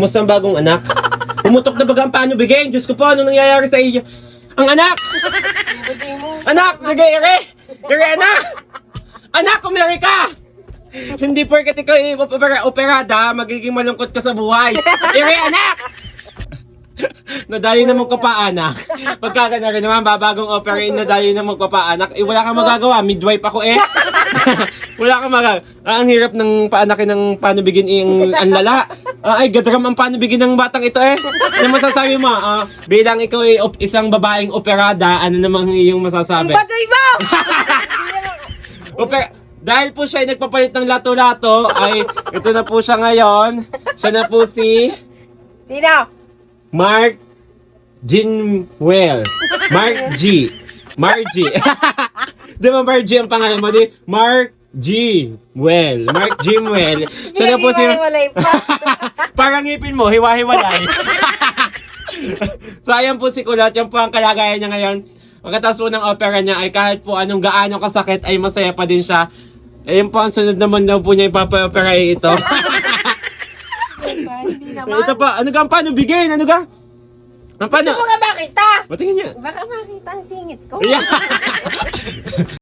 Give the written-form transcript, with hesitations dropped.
Kumusta ang bagong anak? Pumutok na baga ang paano bigay? Diyos ko po, ano nangyayari sa iyo? Ang anak! Anak! Sige, ire! Ire, anak! Anak, umiri ka! Hindi porket ikaw operada, magiging malungkot ka sa buhay. Ire, anak! Nadayo na magpapaanak. Pagka na rin naman, babagong opera, nadayo na magpapaanak. Eh, wala kang magagawa. Midwife ako eh. Wala kang magagawa. Ang hirap ng paanakin ng paano bigyan ang lala. Ay, gadram ang paano bigyan ng batang ito eh. Ano masasabi mo? Bilang ikaw ay isang babaeng operada, ano namang iyong masasabi? Ang bagay mo! Dahil po siya ay nagpapalit ng lato-lato, ay ito na po siya ngayon. Siya na po si Sino? Mark Ginwell. Mark G. Margie. Di ba Mark G ang pangalan mo? Di? Mark G. Well. Mark Ginwell. Siya na po si... Pinag-iwalay pa. Parang ngipin mo, hiwa-hiwalay. So ayan po si Kulot. Yan po ang kalagayan niya ngayon. Pagkatapos po ng opera niya ay kahit po anong gaano kasakit ay masaya pa din siya. Ayun po ang sunod naman daw po niya ipapa-opera ay ito. Hindi naman. Ito pa, ano ka? Paano bigay? Ano ka? Paano? Gusto mo ka makita? Patingin niya. Baka makita ang singit ko. Yeah.